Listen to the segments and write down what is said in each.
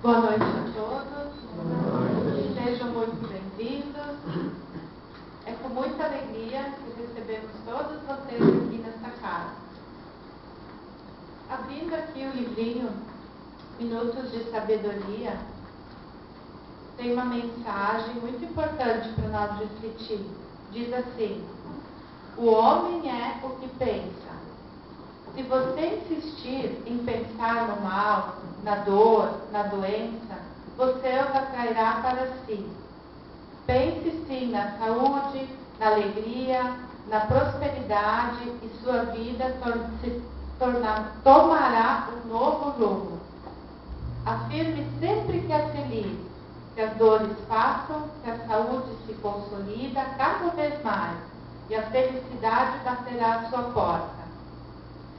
Boa noite a todos. Sejam muito bem-vindos. É com muita alegria que recebemos todos vocês aqui nesta casa. Abrindo aqui o livrinho Minutos de Sabedoria, tem uma mensagem muito importante para nós refletir. Diz assim: o homem é o que pensa. Se você insistir em pensar no mal, na dor, na doença, você os atrairá para si. Pense sim na saúde, na alegria, na prosperidade e sua vida tomará um novo rumo. Afirme sempre que é feliz, que as dores passam, que a saúde se consolida cada vez mais e a felicidade baterá à sua porta.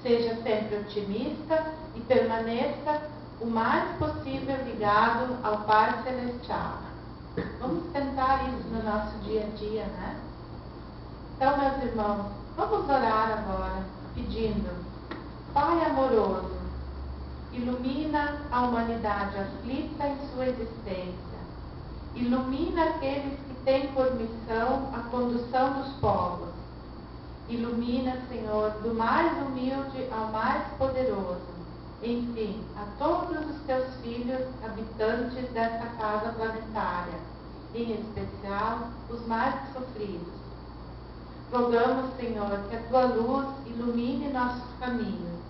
Seja sempre otimista e permaneça o mais possível ligado ao Pai Celestial. Vamos tentar isso no nosso dia a dia, né? Então, meus irmãos, vamos orar agora, pedindo: Pai amoroso, ilumina a humanidade aflita em sua existência. Ilumina aqueles que têm por missão a condução dos povos. Ilumina, Senhor, do mais humilde ao mais poderoso. Enfim, a todos os teus filhos, habitantes desta casa planetária, em especial os mais sofridos. Rogamos, Senhor, que a tua luz ilumine nossos caminhos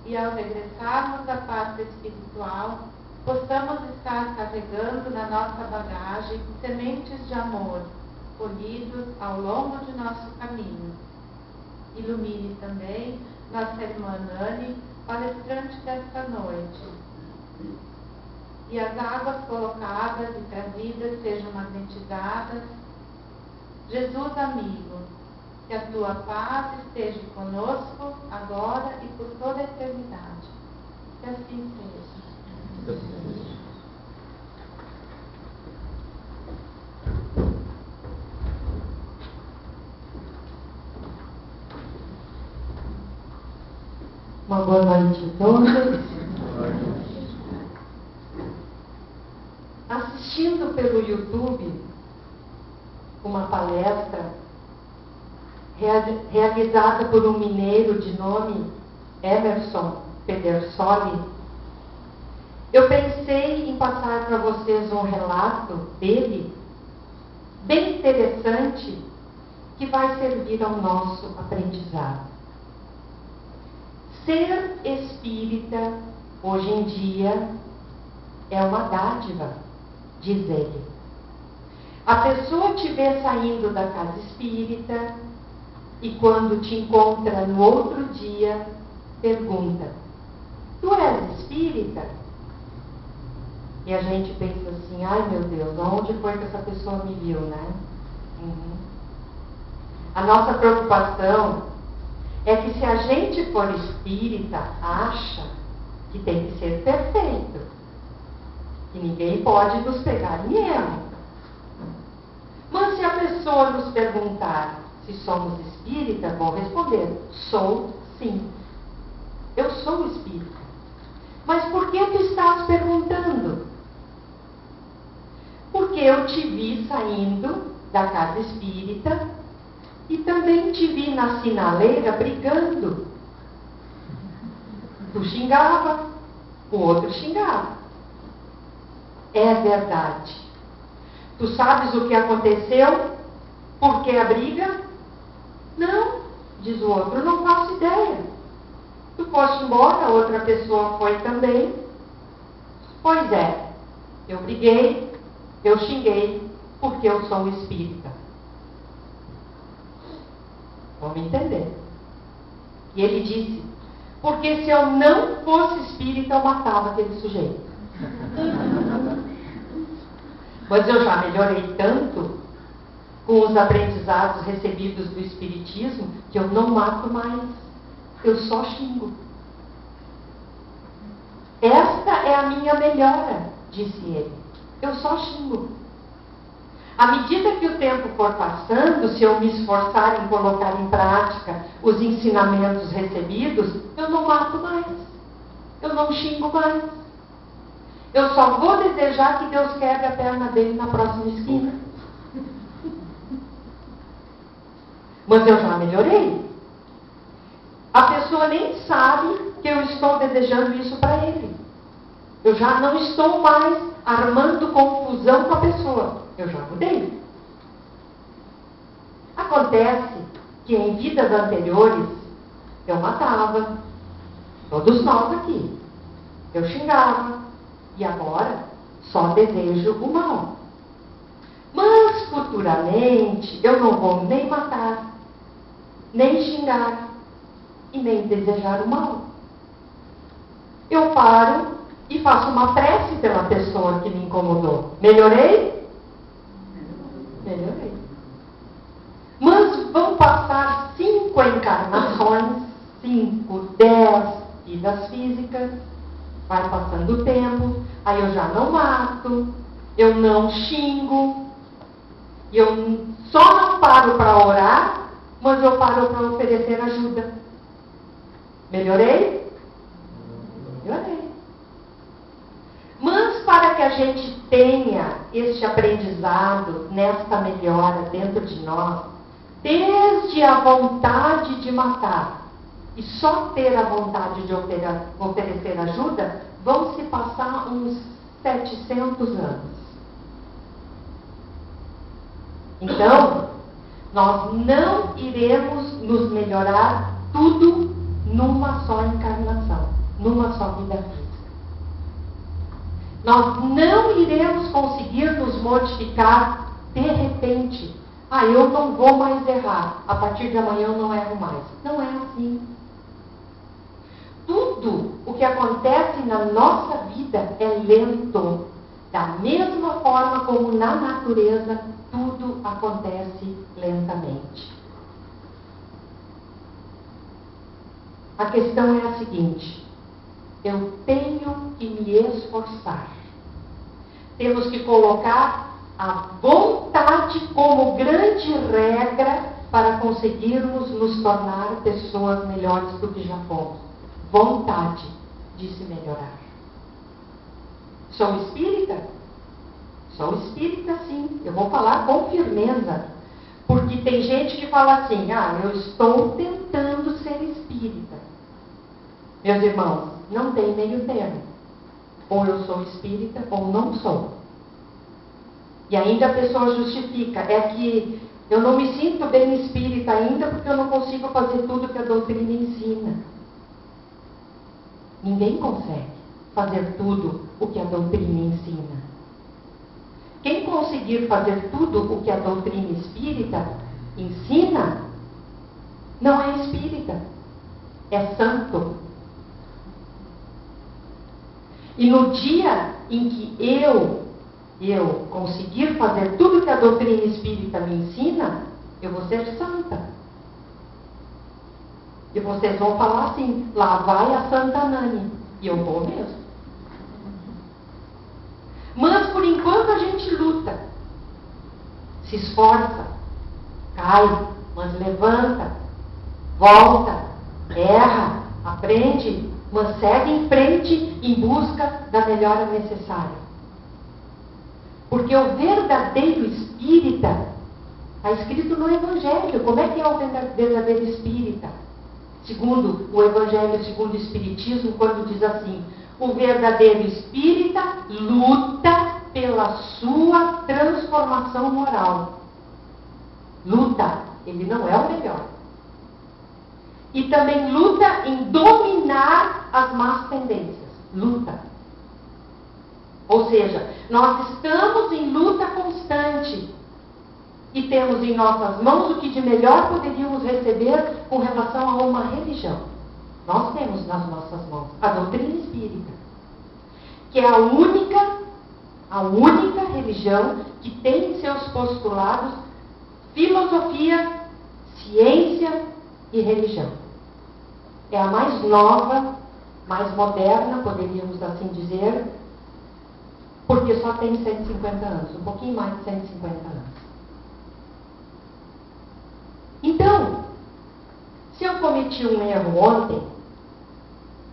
e, ao regressarmos da pátria espiritual, possamos estar carregando na nossa bagagem sementes de amor, colhidos ao longo de nosso caminho. Ilumine também nossa irmã Nani, palestrante desta noite. E as águas colocadas e trazidas sejam magnetizadas. Jesus amigo, que a tua paz esteja conosco agora e por toda a eternidade. Que assim seja. Uma boa noite a todos. Assistindo pelo YouTube uma palestra realizada por um mineiro de nome Emerson Pedersoli, eu pensei em passar para vocês um relato dele, bem interessante, que vai servir ao nosso aprendizado. Ser espírita, hoje em dia, é uma dádiva, diz ele. A pessoa te vê saindo da casa espírita e quando te encontra no outro dia, pergunta: tu és espírita? E a gente pensa assim: ai meu Deus, onde foi que essa pessoa me viu, né? A nossa preocupação é que se a gente for espírita, acha que tem que ser perfeito, que ninguém pode nos pegar em erro. Mas se a pessoa nos perguntar se somos espírita, vou responder: sou sim. Eu sou espírita. Mas por que tu estás perguntando? Porque eu te vi saindo da casa espírita e também te vi na sinaleira brigando. Tu xingava, o outro xingava. É verdade. Tu sabes o que aconteceu? Por que a briga? Não, diz o outro, eu não faço ideia. Tu foste embora, a outra pessoa foi também. Pois é, eu briguei, eu xinguei, porque eu sou espírita. Vamos entender. E ele disse: porque se eu não fosse espírita, eu matava aquele sujeito. Mas eu já melhorei tanto com os aprendizados recebidos do espiritismo que eu não mato mais. Eu só xingo. Esta é a minha melhora, disse ele. Eu só xingo. À medida que o tempo for passando, se eu me esforçar em colocar em prática os ensinamentos recebidos, eu não mato mais. Eu não xingo mais. eu só vou desejar que Deus quebre a perna dele na próxima esquina. Mas eu já melhorei. A pessoa nem sabe que eu estou desejando isso para ele. Eu já não estou mais armando confusão com a pessoa. Eu já mudei. Acontece que em vidas anteriores eu matava. Todos nós aqui. Eu xingava. E agora só desejo o mal. Mas futuramente eu não vou nem matar, nem xingar e nem desejar o mal. Eu paro e faço uma prece pela pessoa que me incomodou. Melhorei? Melhorei. Mas vão passar 5 encarnações, 5, 10 vidas físicas. Vai passando o tempo, aí eu já não mato, eu não xingo, eu só não paro para orar, mas eu paro para oferecer ajuda. Melhorei? Melhorei. Mas para que a gente tenha este aprendizado, nesta melhora dentro de nós, desde a vontade de matar e só ter a vontade de oferecer ajuda, vão se passar uns 700 anos. Então, nós não iremos nos melhorar tudo numa só encarnação, numa só vida física. Nós não iremos conseguir nos modificar de repente. Eu não vou mais errar, a partir de amanhã eu não erro mais. Não é assim. Tudo o que acontece na nossa vida é lento. Da mesma forma como na natureza, tudo acontece lentamente. A questão é a seguinte: eu tenho que me esforçar. Temos que colocar a vontade como grande regra para conseguirmos nos tornar pessoas melhores do que já fomos. Vontade de se melhorar. Sou espírita? Sou espírita, sim. Eu vou falar com firmeza. Porque tem gente que fala assim: eu estou tentando ser espírita. Meus irmãos, não tem meio termo. Ou eu sou espírita ou não sou. E ainda a pessoa justifica: é que eu não me sinto bem espírita ainda porque eu não consigo fazer tudo que a doutrina ensina. Ninguém consegue fazer tudo o que a doutrina ensina. Quem conseguir fazer tudo o que a doutrina espírita ensina, não é espírita, é santo. E no dia em que eu conseguir fazer tudo que a doutrina espírita me ensina, eu vou ser santa. E vocês vão falar assim: lá vai a Santa Nani. E eu vou mesmo. Mas por enquanto a gente luta, se esforça, cai, mas levanta, volta, erra, aprende, mas segue em frente em busca da melhora necessária. Porque o verdadeiro espírita está escrito no Evangelho. Como é que é o verdadeiro espírita? Segundo o Evangelho, segundo o Espiritismo, quando diz assim: o verdadeiro espírita luta pela sua transformação moral. Luta, ele não é o melhor. E também luta em dominar as más tendências. Luta. Ou seja, nós estamos em luta constante. E temos em nossas mãos o que de melhor poderíamos receber com relação a uma religião. Nós temos nas nossas mãos a doutrina espírita, que é a única religião que tem em seus postulados filosofia, ciência e religião. É a mais nova, mais moderna, poderíamos assim dizer, porque só tem 150 anos, um pouquinho mais de 150 anos. Então, se eu cometi um erro ontem,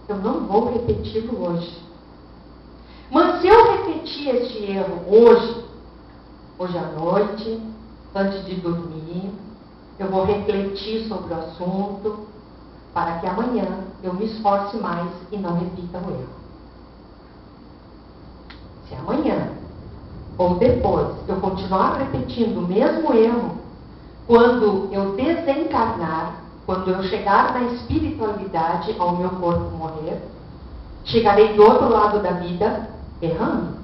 eu não vou repeti-lo hoje. Mas Então, se eu repetir este erro hoje à noite, antes de dormir, eu vou refletir sobre o assunto, para que amanhã eu me esforce mais e não repita o erro. Se amanhã ou depois eu continuar repetindo o mesmo erro, quando eu desencarnar, quando eu chegar na espiritualidade, ao meu corpo morrer, chegarei do outro lado da vida errando.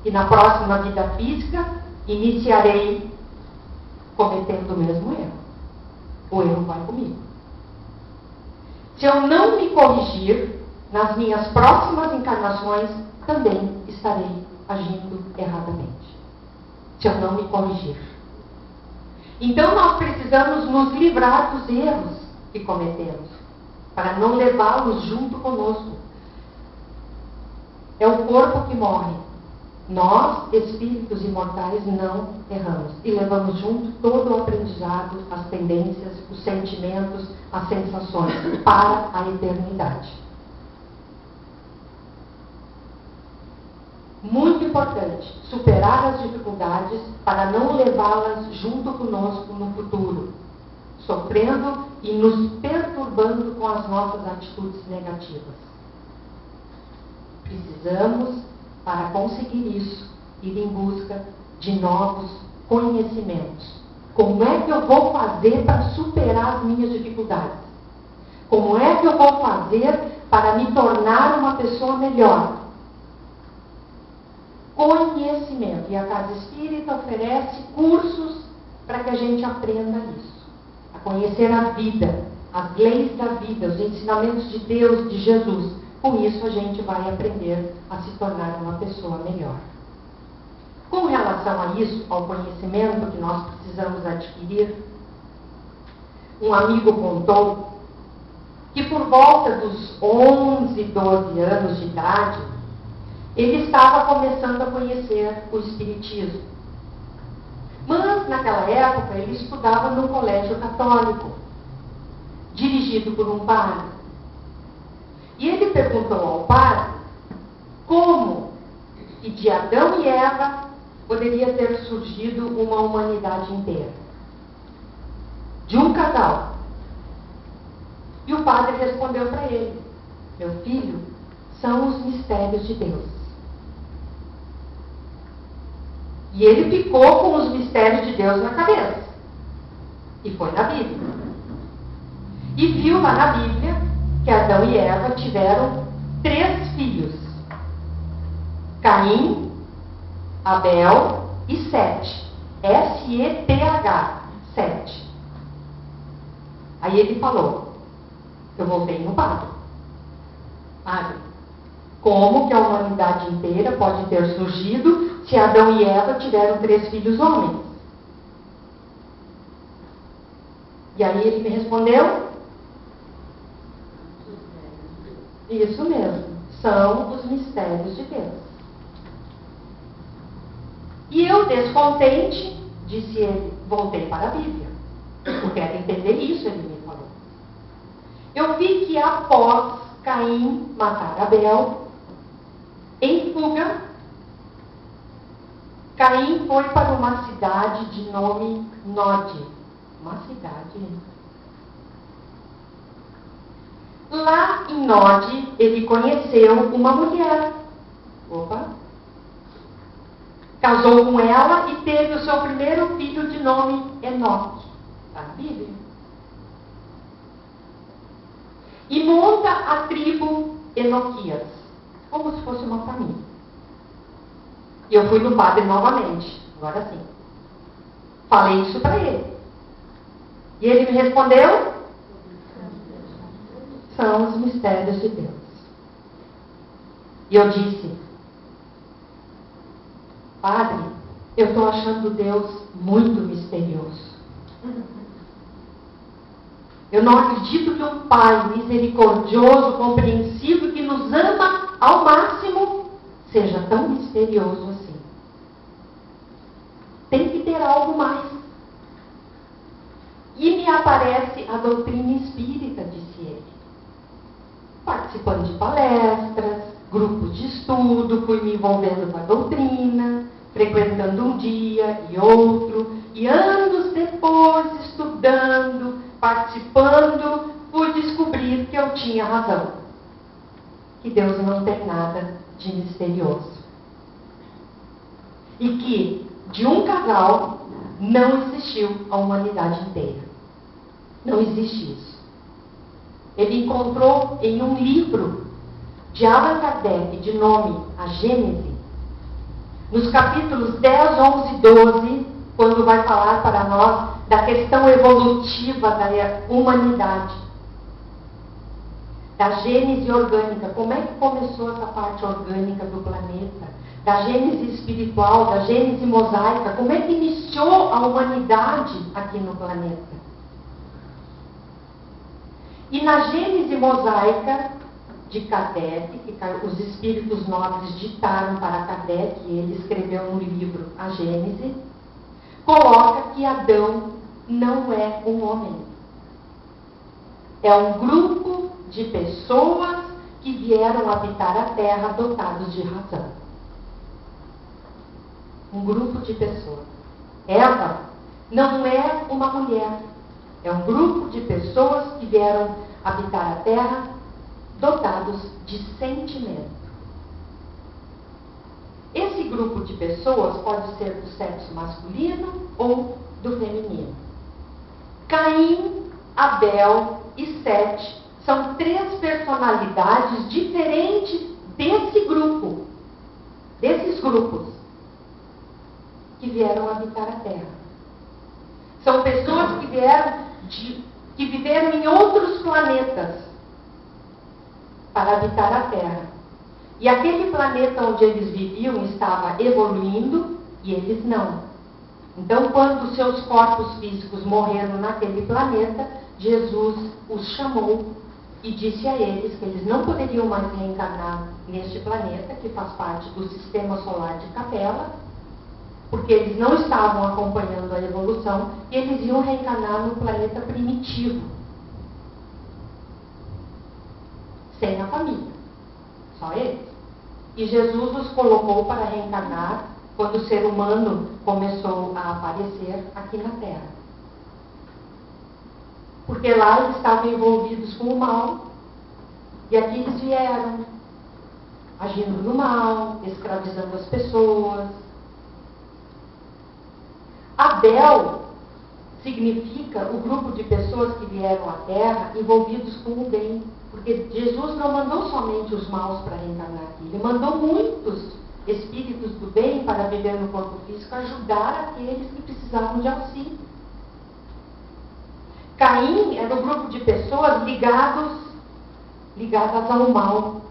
E na próxima vida física, iniciarei cometendo o mesmo erro. O erro vai comigo. Se eu não me corrigir, nas minhas próximas encarnações, também estarei agindo erradamente. Se eu não me corrigir. Então nós precisamos nos livrar dos erros que cometemos, para não levá-los junto conosco. É o corpo que morre. Nós, espíritos imortais, não erramos. E levamos junto todo o aprendizado, as tendências, os sentimentos, as sensações, para a eternidade. Muito importante, superar as dificuldades para não levá-las junto conosco no futuro, sofrendo e nos perturbando com as nossas atitudes negativas. Precisamos, para conseguir isso, ir em busca de novos conhecimentos. Como é que eu vou fazer para superar as minhas dificuldades? Como é que eu vou fazer para me tornar uma pessoa melhor? Conhecimento. E a Casa Espírita oferece cursos para que a gente aprenda isso. A conhecer a vida, as leis da vida, os ensinamentos de Deus, de Jesus. Com isso a gente vai aprender a se tornar uma pessoa melhor. Com relação a isso, ao conhecimento que nós precisamos adquirir, um amigo contou que por volta dos 11, 12 anos de idade, ele estava começando a conhecer o Espiritismo. Mas, naquela época, ele estudava num colégio católico, dirigido por um padre. E ele perguntou ao padre como que de Adão e Eva poderia ter surgido uma humanidade inteira. De um casal. E o padre respondeu para ele: meu filho, são os mistérios de Deus. E ele ficou com os mistérios de Deus na cabeça. E foi na Bíblia. E viu lá na Bíblia que Adão e Eva tiveram 3 filhos. Caim, Abel e Sete. S-E-T-H. Sete. Aí ele falou, eu voltei no padre. Padre, como que a humanidade inteira pode ter surgido se Adão e Eva tiveram 3 filhos homens? E aí ele me respondeu, isso mesmo, são os mistérios de Deus. E eu, descontente, disse ele, voltei para a Bíblia. Eu quero entender isso, ele me falou. Eu vi que após Caim matar Abel, em fuga, Caim foi para uma cidade de nome Nod. Uma cidade. Lá em Nod, ele conheceu uma mulher. Casou com ela e teve o seu primeiro filho de nome Enoque. Está na Bíblia. E monta a tribo Enoquias, como se fosse uma família. E eu fui no padre novamente, agora sim. Falei isso para ele. E ele me respondeu, são os mistérios de Deus. E eu disse, padre, eu estou achando Deus muito misterioso. Eu não acredito que um Pai misericordioso, compreensivo, que nos ama ao máximo, seja tão misterioso assim. Tem que ter algo mais. E me aparece a doutrina espírita, disse ele. Participando de palestras, grupos de estudo, envolvendo com a doutrina, frequentando um dia e outro, e anos depois, estudando, participando, fui descobrir que eu tinha razão. Que Deus não tem nada de misterioso. E que de um casal não existiu a humanidade inteira. Não existe isso. Ele encontrou em um livro de Allan Kardec, de nome A Gênese, nos capítulos 10, 11 e 12, quando vai falar para nós da questão evolutiva da humanidade, da gênese orgânica, como é que começou essa parte orgânica do planeta, da gênese espiritual, da gênese mosaica, como é que iniciou a humanidade aqui no planeta. E na gênese mosaica de Kardec, que os espíritos nobres ditaram para Kardec, e ele escreveu no livro A Gênese, coloca que Adão não é um homem. É um grupo de pessoas que vieram habitar a Terra dotados de razão. Um grupo de pessoas. Eva não é uma mulher. É um grupo de pessoas que vieram habitar a Terra dotados de sentimento. Esse grupo de pessoas pode ser do sexo masculino ou do feminino. Caim, Abel e Sete são três personalidades diferentes desse grupo, desses grupos que vieram habitar a Terra. São pessoas que viveram em outros planetas para habitar a Terra. E aquele planeta onde eles viviam estava evoluindo e eles não. Então, quando seus corpos físicos morreram naquele planeta, Jesus os chamou e disse a eles que eles não poderiam mais reencarnar neste planeta, que faz parte do sistema solar de Capela, porque eles não estavam acompanhando a evolução, e eles iam reencarnar no planeta primitivo, sem a família, só eles. E Jesus os colocou para reencarnar quando o ser humano começou a aparecer aqui na Terra. Porque lá eles estavam envolvidos com o mal, e aqui eles vieram, agindo no mal, escravizando as pessoas. Abel significa o grupo de pessoas que vieram à Terra envolvidos com o bem. Porque Jesus não mandou somente os maus para reencarnar aqui. Ele mandou muitos espíritos do bem para viver no corpo físico, ajudar aqueles que precisavam de auxílio. Caim era um grupo de pessoas ligadas ao mal,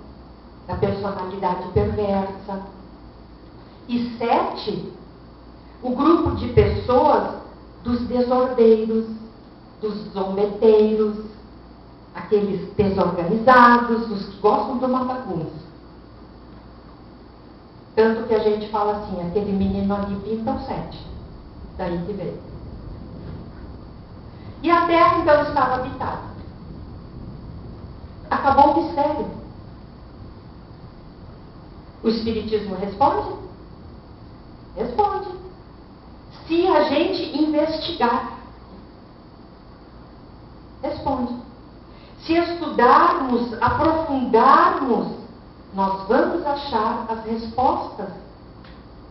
da personalidade perversa. E Sete, o grupo de pessoas dos desordeiros, dos zombeteiros, aqueles desorganizados, os que gostam de uma bagunça. Tanto que a gente fala assim, aquele menino ali pinta o 7. Daí que veio. E a Terra então estava habitada. Acabou o mistério. O Espiritismo responde? Responde. Se a gente investigar. Responde. Se estudarmos, aprofundarmos, nós vamos achar as respostas,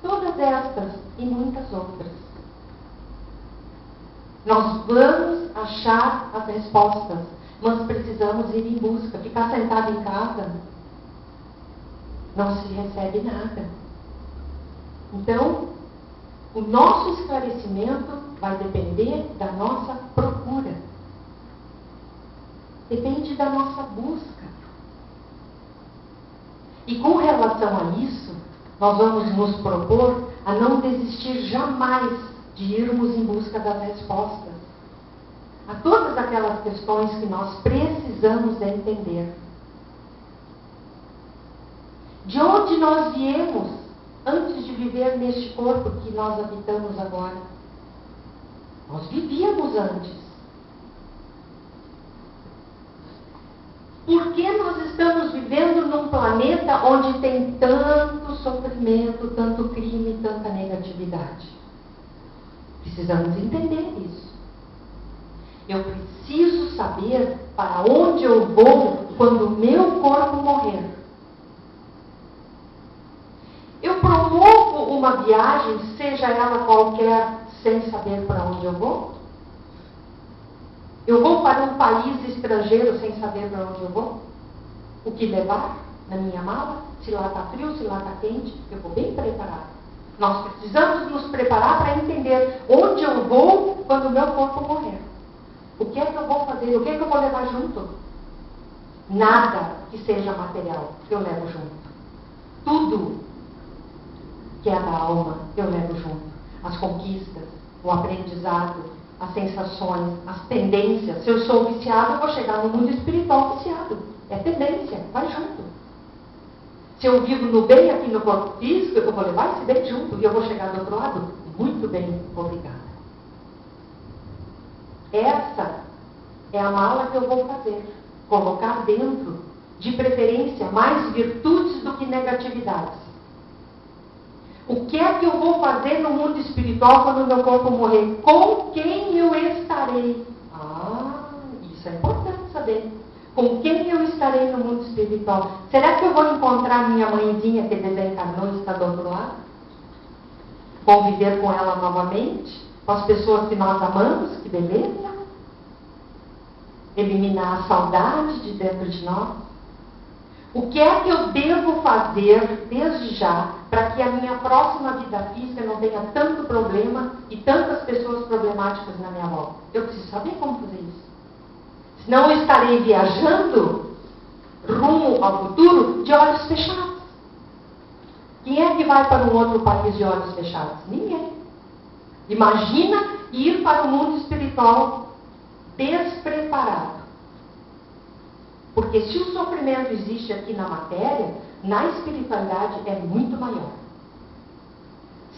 todas estas e muitas outras. Nós vamos achar as respostas, mas precisamos ir em busca. Ficar sentado em casa não se recebe nada. Então, o nosso esclarecimento vai depender da nossa procura. Depende da nossa busca. E com relação a isso, nós vamos nos propor a não desistir jamais de irmos em busca das respostas a todas aquelas questões que nós precisamos entender. De onde nós viemos antes de viver neste corpo que nós habitamos agora? Nós vivíamos antes. Por que nós estamos vivendo vivendo num planeta onde tem tanto sofrimento, tanto crime, tanta negatividade. Precisamos entender isso. Eu preciso saber para onde eu vou quando o meu corpo morrer. Eu promovo uma viagem, seja ela qualquer, sem saber para onde eu vou? Eu vou para um país estrangeiro sem saber para onde eu vou? O que levar na minha mala? Se lá está frio, se lá está quente, eu vou bem preparado. Nós precisamos nos preparar para entender onde eu vou quando o meu corpo morrer. O que é que eu vou fazer? O que é que eu vou levar junto? Nada que seja material eu levo junto. Tudo que é da alma eu levo junto. As conquistas, o aprendizado, as sensações, as tendências. Se eu sou viciado, eu vou chegar no mundo espiritual viciado. É tendência, vai junto. Se eu vivo no bem aqui no corpo físico, eu vou levar esse bem junto e eu vou chegar do outro lado muito bem, obrigada. Essa é a mala que eu vou fazer. Colocar dentro, de preferência, mais virtudes do que negatividades. O que é que eu vou fazer no mundo espiritual quando o meu corpo morrer? Com quem eu estarei? Isso é importante saber. Com quem eu estarei no mundo espiritual? Será que eu vou encontrar minha mãezinha que desencarnou e está do outro lado? Conviver com ela novamente? Com as pessoas que nós amamos? Que beleza! Eliminar a saudade de dentro de nós? O que é que eu devo fazer desde já para que a minha próxima vida física não tenha tanto problema e tantas pessoas problemáticas na minha volta? Eu preciso saber como fazer isso. Senão eu estarei viajando rumo ao futuro de olhos fechados. Quem é que vai para um outro país de olhos fechados? Ninguém. Imagina ir para o mundo espiritual despreparado. Porque se o sofrimento existe aqui na matéria, na espiritualidade é muito maior.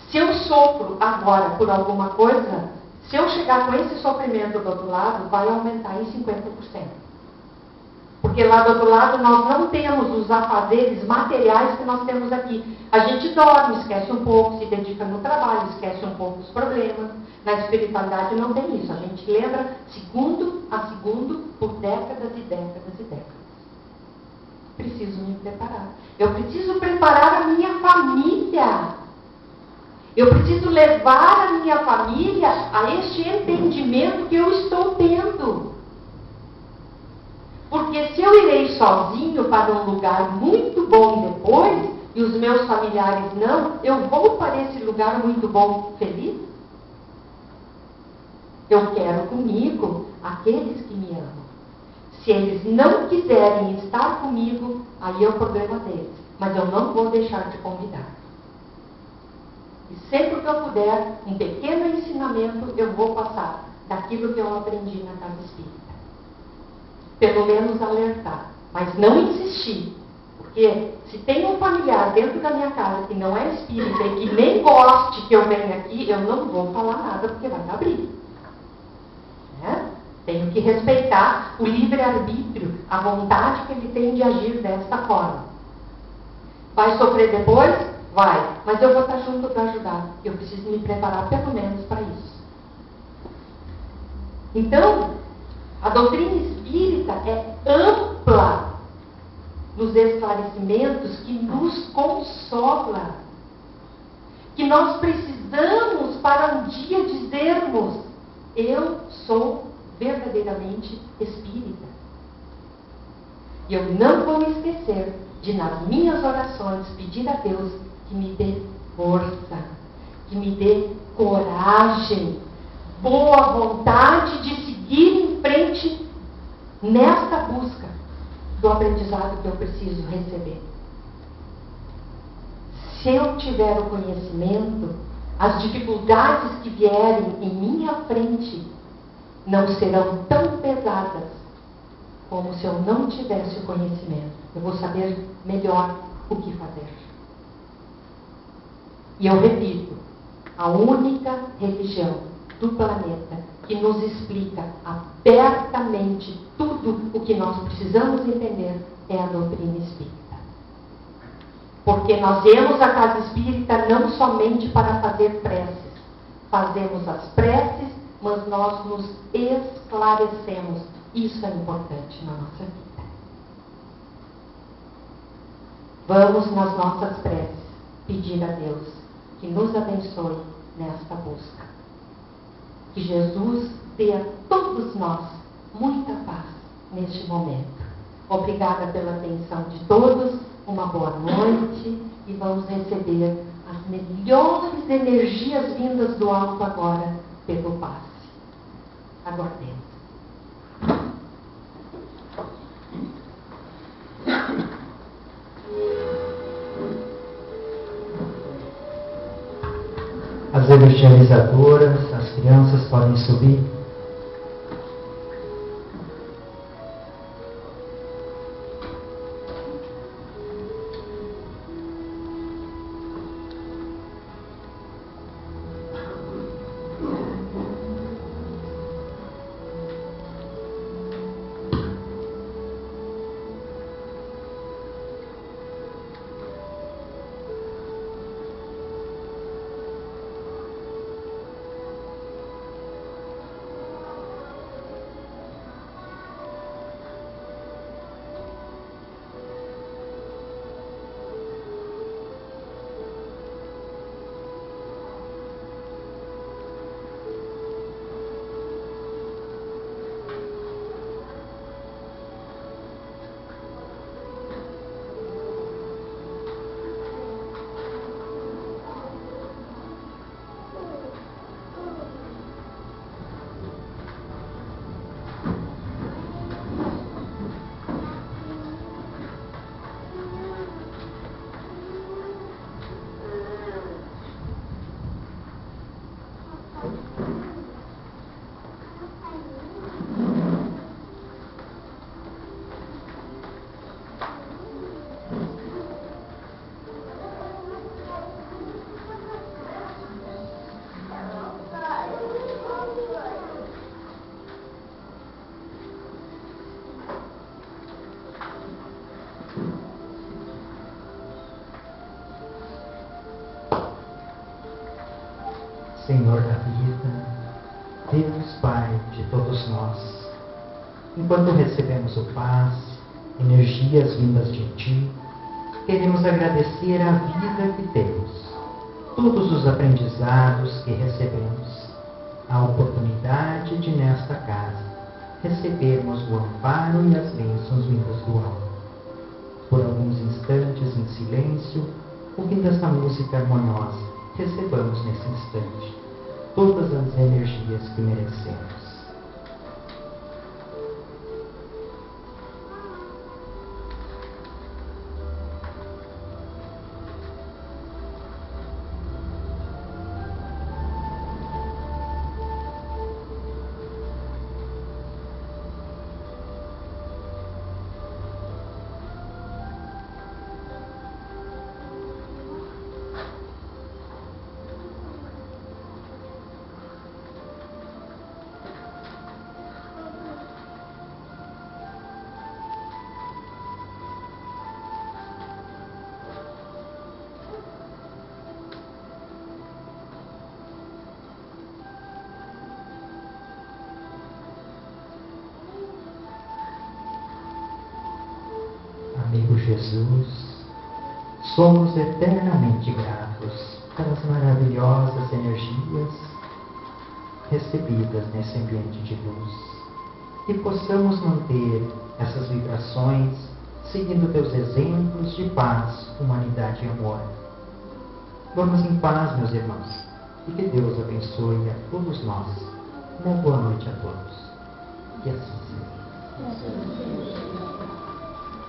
Se eu sofro agora por alguma coisa, se eu chegar com esse sofrimento do outro lado, vai aumentar em 50%. Porque lá do outro lado nós não temos os afazeres materiais que nós temos aqui. A gente dorme, esquece um pouco, se dedica no trabalho, esquece um pouco os problemas. Na espiritualidade não tem isso. A gente lembra segundo a segundo por décadas e décadas e décadas. Preciso me preparar. Eu preciso preparar a minha família. Eu preciso levar a minha família a este entendimento que eu estou tendo. Porque se eu irei sozinho para um lugar muito bom depois, e os meus familiares não, eu vou para esse lugar muito bom feliz? Eu quero comigo aqueles que me amam. Se eles não quiserem estar comigo, aí é o problema deles. Mas eu não vou deixar de convidar. E sempre que eu puder, um pequeno ensinamento eu vou passar daquilo que eu aprendi na casa espírita. Pelo menos alertar, mas não insistir. Porque se tem um familiar dentro da minha casa que não é espírita e que nem goste que eu venha aqui, eu não vou falar nada porque vai dar briga. Tenho que respeitar o livre-arbítrio, a vontade que ele tem de agir desta forma. Vai sofrer depois? Vai. Mas eu vou estar junto para ajudar. Eu preciso me preparar pelo menos para isso. Então, a doutrina espírita é ampla nos esclarecimentos que nos consola. Que nós precisamos para um dia dizermos: eu sou verdadeiramente espírita. E eu não vou esquecer de, nas minhas orações, pedir a Deus que me dê força, que me dê coragem, boa vontade de seguir em frente nesta busca do aprendizado que eu preciso receber. Se eu tiver o conhecimento, as dificuldades que vierem em minha frente não serão tão pesadas como se eu não tivesse o conhecimento. Eu vou saber melhor o que fazer. E eu repito, a única religião do planeta que nos explica abertamente tudo o que nós precisamos entender é a doutrina espírita. Porque nós viemos à casa espírita não somente para fazer preces. Fazemos as preces, mas nós nos esclarecemos. Isso é importante na nossa vida. Vamos nas nossas preces pedir a Deus que nos abençoe nesta busca. Que Jesus dê a todos nós muita paz neste momento. Obrigada pela atenção de todos. Uma boa noite e vamos receber as melhores energias vindas do alto agora pelo passe. Aguardemos. As evangelizadoras, as crianças podem subir. Senhor da vida, Deus Pai de todos nós, enquanto recebemos o paz, energias vindas de Ti, queremos agradecer a vida que temos, todos os aprendizados que recebemos, a oportunidade de nesta casa recebermos o amparo e as bênçãos vindas do alto. Por alguns instantes em silêncio, ouvindo esta música harmoniosa, recebamos nesse instante todas as energias que merecemos. Amigo Jesus, somos eternamente gratos pelas maravilhosas energias recebidas nesse ambiente de luz. Que possamos manter essas vibrações seguindo teus exemplos de paz, humanidade e amor. Vamos em paz, meus irmãos, e que Deus abençoe a todos nós. Uma boa noite a todos. E assim seja.